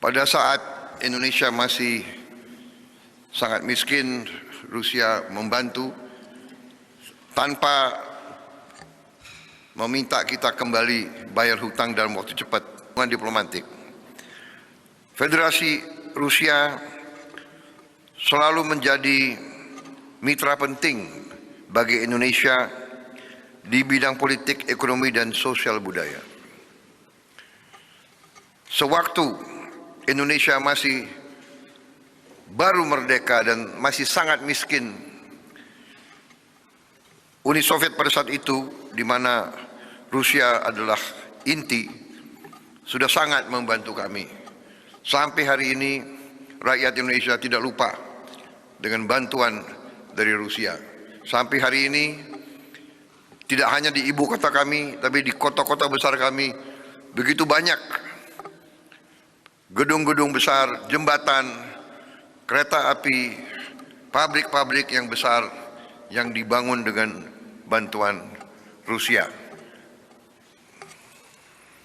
Pada saat Indonesia masih sangat miskin, Rusia membantu tanpa meminta kita kembali bayar hutang dalam waktu cepat. Hubungan diplomatik. Federasi Rusia selalu menjadi mitra penting bagi Indonesia di bidang politik, ekonomi, dan sosial budaya. Sewaktu Indonesia masih baru merdeka dan masih sangat miskin, Uni Soviet pada saat itu, di mana Rusia adalah inti, sudah sangat membantu kami. Sampai hari ini, rakyat Indonesia tidak lupa dengan bantuan dari Rusia. Sampai hari ini, tidak hanya di ibu kota kami, tapi di kota-kota besar kami, begitu banyak gedung-gedung besar, jembatan, kereta api, pabrik-pabrik yang besar yang dibangun dengan bantuan Rusia.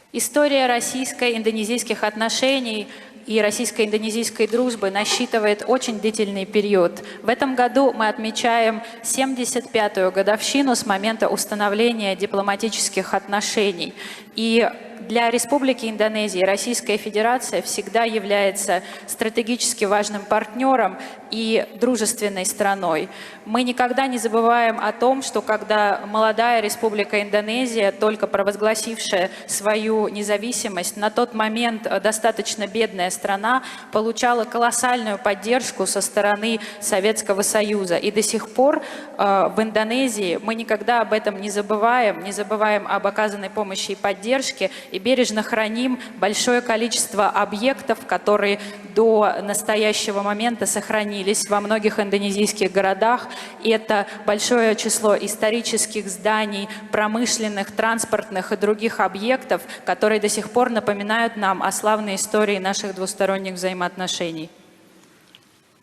История российско-индонезийских отношений и российско-индонезийской дружбы насчитывает очень длительный период. В этом году мы отмечаем 75-ю годовщину с момента установления дипломатических отношений. И для Республики Индонезия Российская Федерация всегда является стратегически важным партнером и дружественной страной. Мы никогда не забываем о том, что когда молодая Республика Индонезия, только провозгласившая свою независимость, на тот момент достаточно бедная страна, получала колоссальную поддержку со стороны Советского Союза. И до сих пор в Индонезии мы никогда об этом не забываем об оказанной помощи и поддержке, и бережно храним большое количество объектов, которые до настоящего момента сохранились во многих индонезийских городах. И это большое число исторических зданий, промышленных, транспортных и других объектов, которые до сих пор напоминают нам о славной истории наших двусторонних взаимоотношений.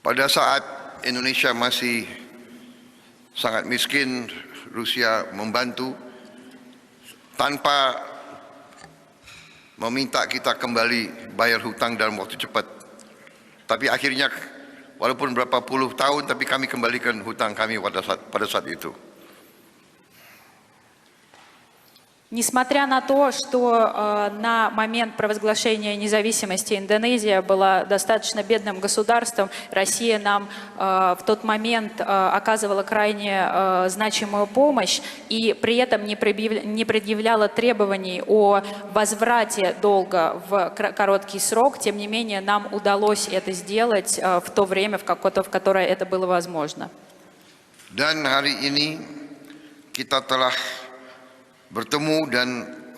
Pada saat Indonesia masih sangat miskin, Rusia membantu tanpa meminta kita kembali bayar hutang dalam waktu cepat. Tapi akhirnya, walaupun berapa puluh tahun, tapi kami kembalikan hutang kami pada saat itu. Несмотря на то, что на момент провозглашения независимости Индонезия была достаточно бедным государством, Россия нам в тот момент оказывала крайне значимую помощь и при этом не предъявляла требований о возврате долга в короткий срок. Тем не менее, нам удалось это сделать в то время, в которое это было возможно. Dan hari ini kita telah bertemu dan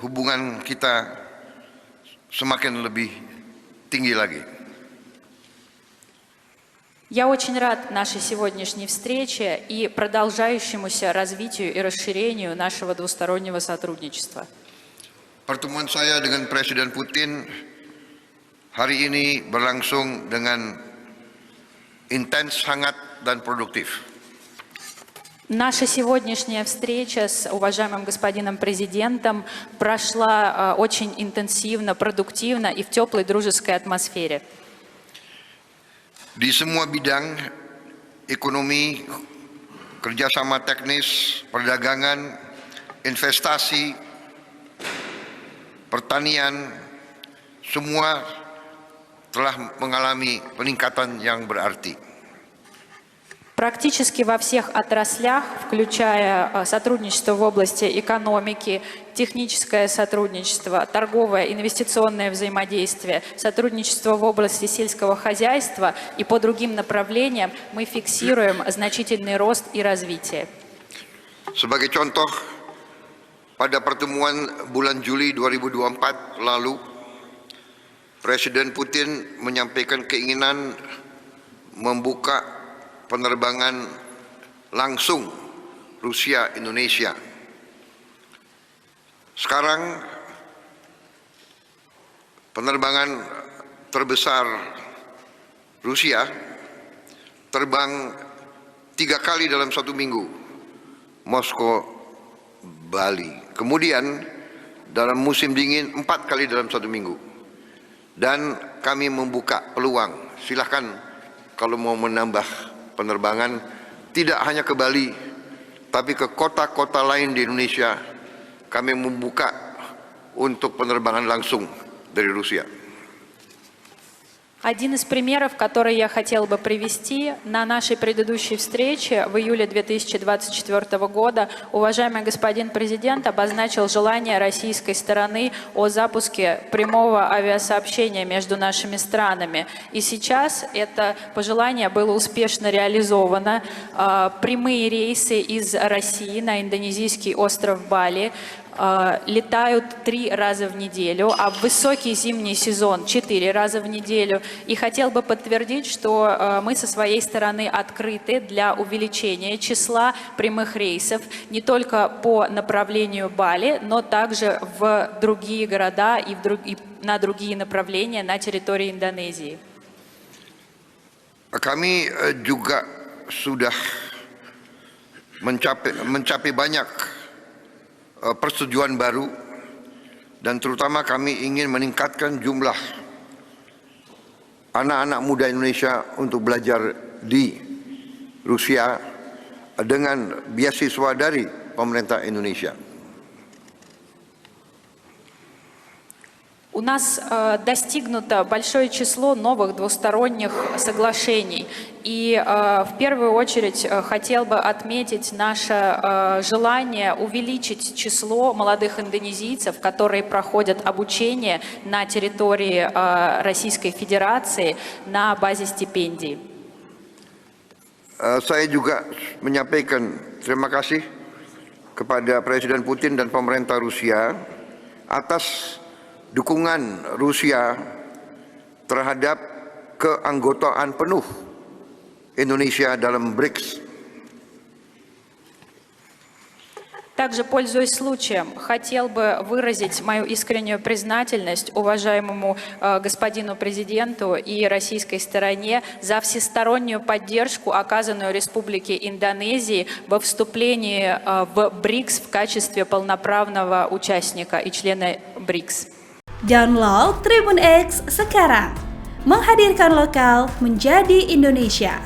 hubungan kita semakin lebih tinggi lagi. Я очень рад нашей сегодняшней встрече и продолжающемуся развитию и расширению нашего двустороннего сотрудничества. Pertemuan saya dengan Presiden Putin hari ini berlangsung dengan intens, hangat, dan produktif. Наша сегодняшняя встреча с уважаемым господином президентом прошла очень интенсивно, продуктивно и в теплой дружеской атмосфере. Di semua bidang ekonomi, kerjasama teknis, perdagangan, investasi, pertanian, semua telah mengalami peningkatan yang berarti. Практически во всех отраслях, включая сотрудничество в области экономики, техническое сотрудничество, торговое, инвестиционное взаимодействие, сотрудничество в области сельского хозяйства и по другим направлениям, мы фиксируем значительный рост и развитие. Sebagai contoh, pada pertemuan bulan Juli 2024 lalu, Presiden Putin menyampaikan keinginan membuka penerbangan langsung Rusia-Indonesia. Sekarang penerbangan terbesar Rusia terbang 3 kali dalam 1 minggu, Moskow, Bali. Kemudian dalam musim dingin 4 kali dalam 1 minggu. Dan kami membuka peluang. Silahkan kalau mau menambah penerbangan, tidak hanya ke Bali, tapi ke kota-kota lain di Indonesia, kami membuka untuk penerbangan langsung dari Rusia. Один из примеров, который я хотела бы привести, на нашей предыдущей встрече в июле 2024 года уважаемый господин президент обозначил желание российской стороны о запуске прямого авиасообщения между нашими странами. И сейчас это пожелание было успешно реализовано. Прямые рейсы из России на индонезийский остров Бали летают 3 раза в неделю, а в высокий зимний сезон 4 раза в неделю. И хотел бы подтвердить, что мы со своей стороны открыты для увеличения числа прямых рейсов не только по направлению Бали, но также в другие города и на другие направления на территории Индонезии. Kami juga sudah mencapai banyak persetujuan baru, dan terutama kami ingin meningkatkan jumlah anak-anak muda Indonesia untuk belajar di Rusia dengan beasiswa dari pemerintah Indonesia. У нас достигнуто большое число новых двусторонних соглашений. И в первую очередь хотел бы отметить наше желание увеличить число молодых индонезийцев, которые проходят обучение на территории Российской Федерации на базе стипендий. Saya juga menyampaikan terima kasih kepada Presiden Putin dan pemerintah Rusia atas dukungan Rusia terhadap keanggotaan penuh Indonesia dalam BRICS. Также, пользуясь случаем, хотел бы выразить мою искреннюю признательность уважаемому господину президенту и российской стороне за всестороннюю поддержку, оказанную Республике Индонезии во вступлении в БРИКС в качестве полноправного участника и члена БРИКС. Download Tribun X sekarang, menghadirkan lokal menjadi Indonesia.